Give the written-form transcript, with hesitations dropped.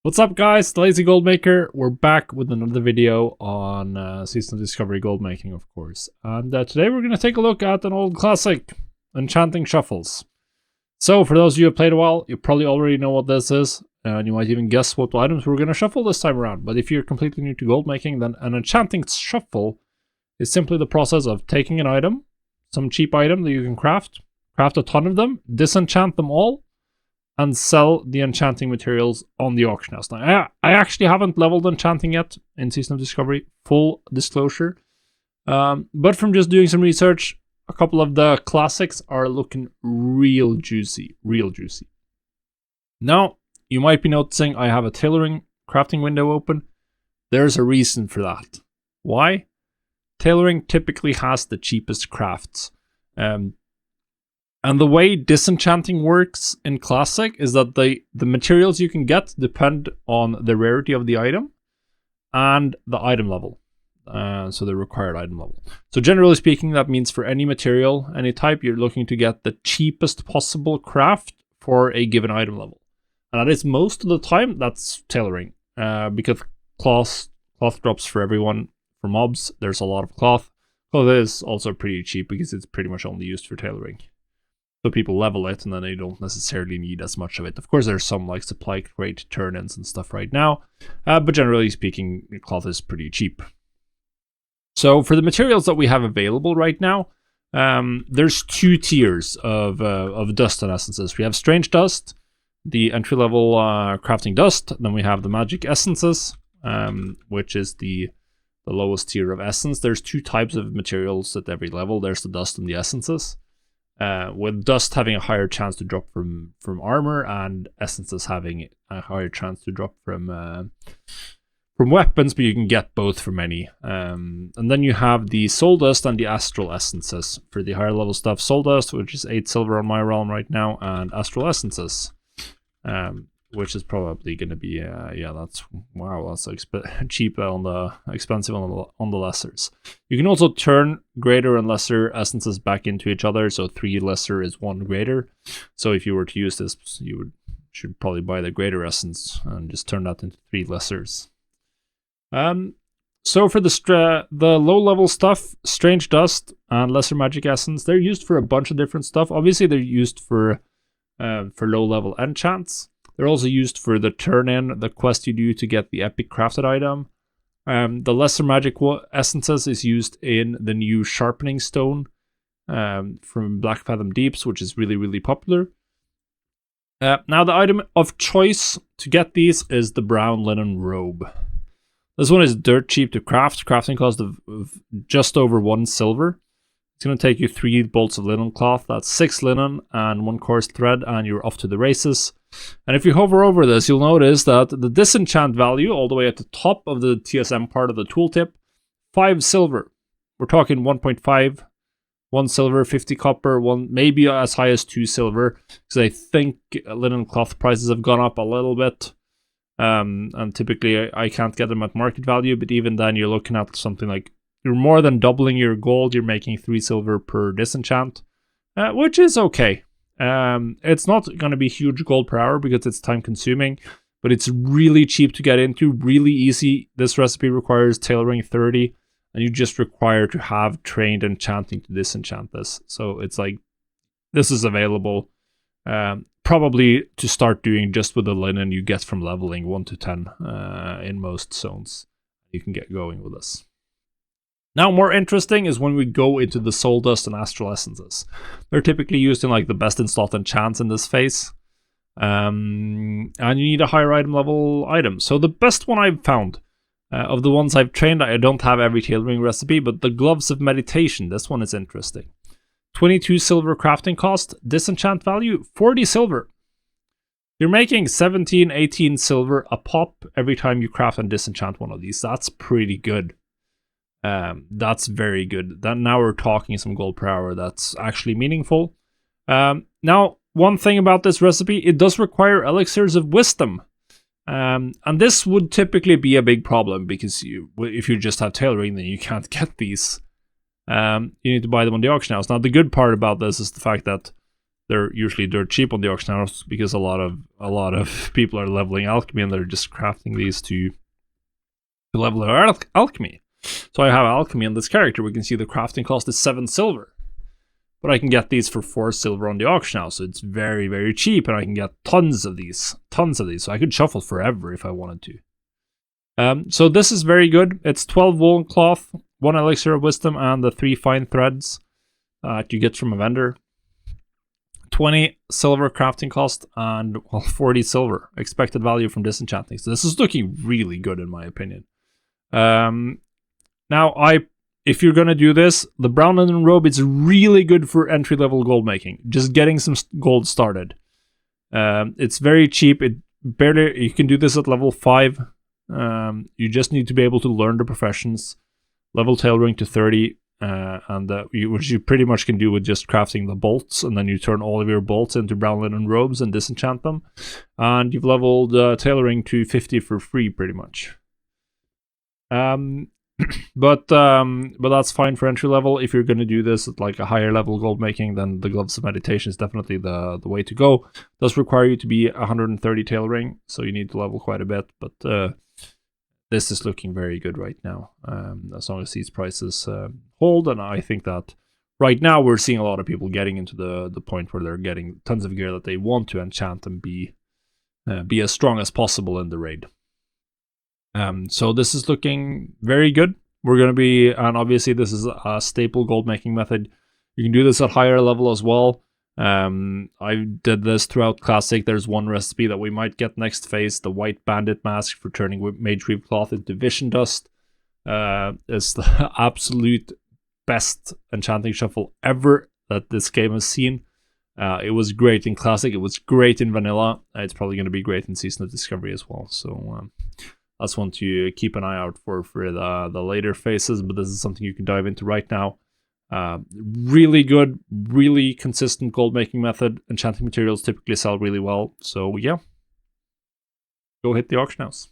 What's up, guys? The Lazy Gold Maker. We're back with another video on Seasonal Discovery Gold Making, of course. And today we're going to take a look at an old classic, Enchanting Shuffles. So, for those of you who have played a while, you probably already know what this is, and you might even guess what items we're going to shuffle this time around. But if you're completely new to gold making, then an Enchanting Shuffle is simply the process of taking an item, some cheap item that you can craft a ton of them, disenchant them all, and sell the enchanting materials on the auction house. Now, I actually haven't leveled enchanting yet in Season of Discovery, full disclosure. But from just doing some research, a couple of the classics are looking real juicy, Now, you might be noticing I have a tailoring crafting window open. There's a reason for that. Why? Tailoring typically has the cheapest crafts. And the way disenchanting works in Classic is that the materials you can get depend on the rarity of the item and the item level. So the required item level. So generally speaking, that means for any material, any type, you're looking to get the cheapest possible craft for a given item level. And that is most of the time, that's tailoring. Because cloth drops for everyone. For mobs, there's a lot of cloth. Cloth is also pretty cheap because it's pretty much only used for tailoring. So people level it, and then they don't necessarily need as much of it. Of course, there's some like supply crate turn-ins and stuff right now, but generally speaking, cloth is pretty cheap. So for the materials that we have available right now, there's two tiers of dust and essences. We have strange dust, the entry-level crafting dust. Then we have the magic essences, which is the lowest tier of essence. There's two types of materials at every level. There's the dust and the essences. With dust having a higher chance to drop from armor, and essences having a higher chance to drop from weapons, but you can get both from any. And then you have the soul dust and the astral essences for the higher level stuff. Soul dust, which is 8 silver on my realm right now, and astral essences, which is probably going to be that's cheap on the expensive on the lessers. You can also turn greater and lesser essences back into each other, so 3 lesser is 1 greater. So if you were to use this, you should probably buy the greater essence and just turn that into 3 lessers. So for the low level stuff, strange dust and lesser magic essence, they're used for a bunch of different stuff. Obviously, they're used for low level enchants. They're also used for the turn-in, the quest you do to get the epic crafted item. The lesser magic essences is used in the new sharpening stone from Black Fathom Deeps, which is really, really popular. Now, the item of choice to get these is the brown linen robe. This one is dirt cheap to craft. Crafting cost of just over 1 silver. It's going to take you 3 bolts of linen cloth. That's 6 linen and 1 coarse thread, and you're off to the races. And if you hover over this, you'll notice that the disenchant value, all the way at the top of the TSM part of the tooltip, 5 silver. We're talking 1.5, 1 silver, 50 copper, maybe as high as 2 silver, because I think linen cloth prices have gone up a little bit. And typically I can't get them at market value, but even then you're looking at something like you're more than doubling your gold. You're making 3 silver per disenchant, which is okay. It's not going to be huge gold per hour because it's time consuming, but it's really cheap to get into, really easy. This recipe requires tailoring 30, and you just require to have trained enchanting to disenchant this. So it's like, this is available, probably to start doing just with the linen you get from leveling 1 to 10 in most zones. You can get going with this. Now, more interesting is when we go into the soul dust and astral essences. They're typically used in like the best in slot enchants in this phase. And you need a higher item level item. So the best one I've found, of the ones I've trained, I don't have every tailoring recipe, but the gloves of meditation, this one is interesting. 22 silver crafting cost, disenchant value, 40 silver. You're making 17, 18 silver a pop every time you craft and disenchant one of these. That's pretty good. That's very good. Now we're talking some gold per hour. That's actually meaningful. Now, one thing about this recipe, it does require elixirs of wisdom. And this would typically be a big problem because if you just have tailoring, then you can't get these. You need to buy them on the auction house. Now, the good part about this is the fact that they're usually dirt cheap on the auction house because a lot of people are leveling alchemy and they're just crafting these to level their alchemy. So I have alchemy on this character. We can see the crafting cost is 7 silver. But I can get these for 4 silver on the auction house, so it's very, very cheap, and I can get tons of these. So I could shuffle forever if I wanted to. So this is very good. It's 12 woolen cloth, 1 elixir of wisdom, and the 3 fine threads you get from a vendor. 20 silver crafting cost, and 40 silver expected value from disenchanting. So this is looking really good in my opinion. Now, if you're gonna do this, the brown linen robe is really good for entry-level gold making. Just getting some gold started. It's very cheap. You can do this at level 5. You just need to be able to learn the professions. Level tailoring to 30, which you pretty much can do with just crafting the bolts, and then you turn all of your bolts into brown linen robes and disenchant them. And you've leveled tailoring to 50 for free, pretty much. But that's fine for entry level. If you're going to do this at like a higher level gold making, then the gloves of meditation is definitely the way to go. It does require you to be 130 tailoring, so you need to level quite a bit. But this is looking very good right now, as long as these prices hold. And I think that right now we're seeing a lot of people getting into the point where they're getting tons of gear that they want to enchant and be as strong as possible in the raid. So this is looking very good. We're going to be, and obviously this is a staple gold making method. You can do this at higher level as well. I did this throughout Classic. There's one recipe that we might get next phase, the White Bandit Mask for turning Mage Weave Cloth into Vision Dust. It's the absolute best enchanting shuffle ever that this game has seen. It was great in Classic. It was great in Vanilla. It's probably going to be great in Season of Discovery as well. So that's one to keep an eye out for the later phases, but this is something you can dive into right now. Really good, really consistent gold making method. Enchanting materials typically sell really well, so yeah. Go hit the auction house.